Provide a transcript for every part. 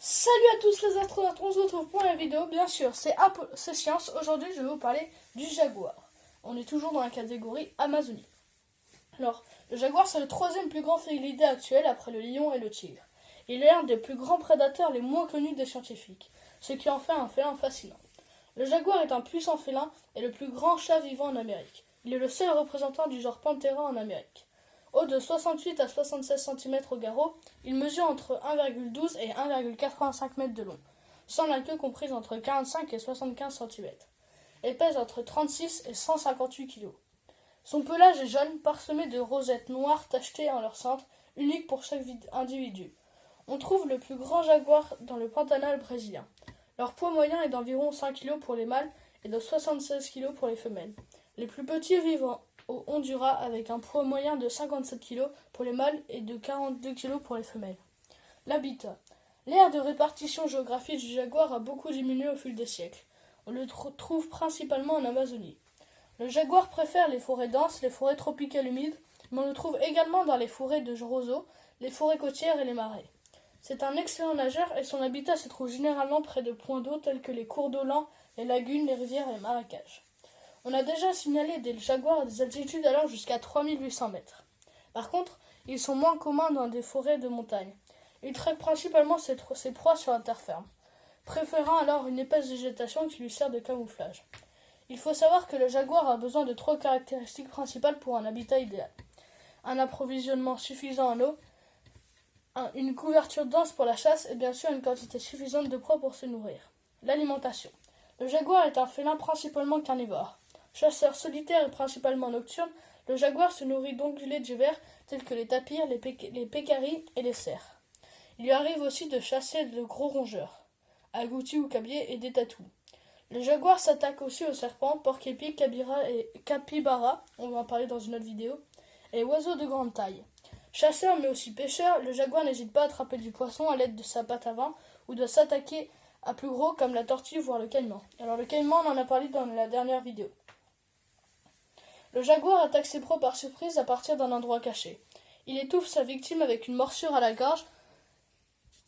Salut à tous les astronautes, on se retrouve pour une vidéo, bien sûr, c'est Science. Aujourd'hui, je vais vous parler du jaguar. On est toujours dans la catégorie Amazonie. Alors, le jaguar, c'est le troisième plus grand félidé actuel après le lion et le tigre. Il est l'un des plus grands prédateurs les moins connus des scientifiques, ce qui en fait un félin fascinant. Le jaguar est un puissant félin et le plus grand chat vivant en Amérique. Il est le seul représentant du genre Panthera en Amérique. Haut de 68 à 76 cm au garrot, il mesure entre 1,12 et 1,85 m de long, sans la queue comprise entre 45 et 75 cm, et pèse entre 36 et 158 kg. Son pelage est jaune, parsemé de rosettes noires tachetées en leur centre, unique pour chaque individu. On trouve le plus grand jaguar dans le Pantanal brésilien. Leur poids moyen est d'environ 5 kg pour les mâles et de 76 kg pour les femelles. Les plus petits vivent au Honduras avec un poids moyen de 57 kg pour les mâles et de 42 kg pour les femelles. L'habitat. L'aire de répartition géographique du jaguar a beaucoup diminué au fil des siècles. On le trouve principalement en Amazonie. Le jaguar préfère les forêts denses, les forêts tropicales humides, mais on le trouve également dans les forêts de roseaux, les forêts côtières et les marais. C'est un excellent nageur et son habitat se trouve généralement près de points d'eau tels que les cours d'eau lents, les lagunes, les rivières et les marécages. On a déjà signalé des jaguars à des altitudes allant jusqu'à 3800 mètres. Par contre, ils sont moins communs dans des forêts de montagne. Il traque principalement ses proies sur la terre ferme, préférant alors une épaisse végétation qui lui sert de camouflage. Il faut savoir que le jaguar a besoin de 3 caractéristiques principales pour un habitat idéal. Un approvisionnement suffisant en eau, une couverture dense pour la chasse et bien sûr une quantité suffisante de proies pour se nourrir. L'alimentation. Le jaguar est un félin principalement carnivore. Chasseur solitaire et principalement nocturne, le jaguar se nourrit d'ongulés divers tels que les tapirs, les pécaris et les cerfs. Il lui arrive aussi de chasser de gros rongeurs, agoutis ou cabiais et des tatous. Le jaguar s'attaque aussi aux serpents, porcs-épics, capybaras, on va en parler dans une autre vidéo, et oiseaux de grande taille. Chasseur mais aussi pêcheur, le jaguar n'hésite pas à attraper du poisson à l'aide de sa patte avant ou de s'attaquer à plus gros comme la tortue voire le caïman. Alors le caïman, on en a parlé dans la dernière vidéo. Le jaguar attaque ses proies par surprise à partir d'un endroit caché. Il étouffe sa victime avec une morsure à la gorge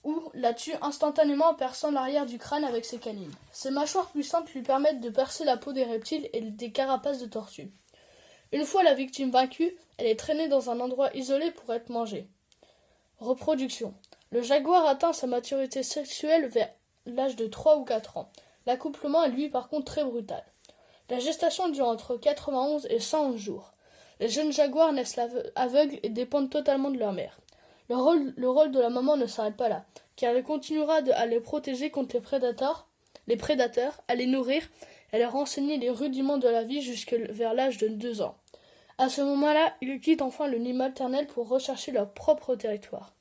ou la tue instantanément en perçant l'arrière du crâne avec ses canines. Ses mâchoires puissantes lui permettent de percer la peau des reptiles et des carapaces de tortues. Une fois la victime vaincue, elle est traînée dans un endroit isolé pour être mangée. Reproduction. Le jaguar atteint sa maturité sexuelle vers l'âge de 3 ou 4 ans. L'accouplement est lui par contre très brutal. La gestation dure entre 91 et 111 jours. Les jeunes jaguars naissent aveugles et dépendent totalement de leur mère. Le rôle de la maman ne s'arrête pas là, car elle continuera à les protéger contre les prédateurs, à les nourrir, et à leur enseigner les rudiments de la vie jusque vers l'âge de 2 ans. À ce moment-là, ils quittent enfin le nid maternel pour rechercher leur propre territoire.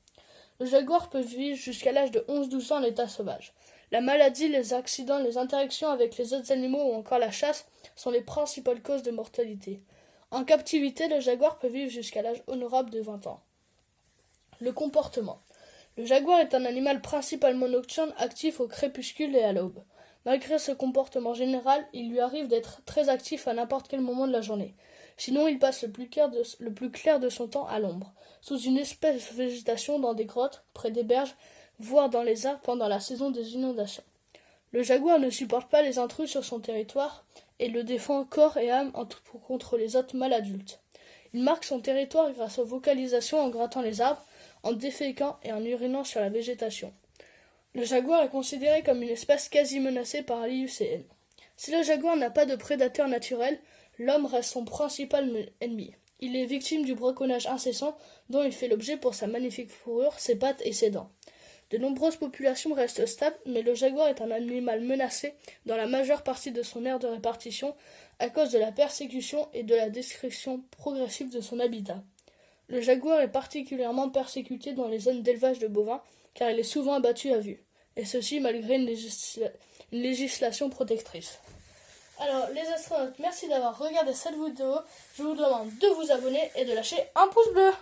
Le jaguar peut vivre jusqu'à l'âge de 11-12 ans en état sauvage. La maladie, les accidents, les interactions avec les autres animaux ou encore la chasse sont les principales causes de mortalité. En captivité, le jaguar peut vivre jusqu'à l'âge honorable de 20 ans. Le comportement. Le jaguar est un animal principalement nocturne, actif au crépuscule et à l'aube. Malgré ce comportement général, il lui arrive d'être très actif à n'importe quel moment de la journée. Sinon, il passe le plus clair de son temps à l'ombre, sous une espèce de végétation dans des grottes, près des berges, voire dans les arbres pendant la saison des inondations. Le jaguar ne supporte pas les intrus sur son territoire et le défend corps et âme contre les autres mâles adultes. Il marque son territoire grâce aux vocalisations en grattant les arbres, en déféquant et en urinant sur la végétation. Le jaguar est considéré comme une espèce quasi menacée par l'IUCN. Si le jaguar n'a pas de prédateur naturel, l'homme reste son principal ennemi. Il est victime du braconnage incessant dont il fait l'objet pour sa magnifique fourrure, ses pattes et ses dents. De nombreuses populations restent stables, mais le jaguar est un animal menacé dans la majeure partie de son aire de répartition à cause de la persécution et de la destruction progressive de son habitat. Le jaguar est particulièrement persécuté dans les zones d'élevage de bovins car il est souvent abattu à vue, et ceci malgré une législation protectrice. Alors les astronautes, merci d'avoir regardé cette vidéo, je vous demande de vous abonner et de lâcher un pouce bleu.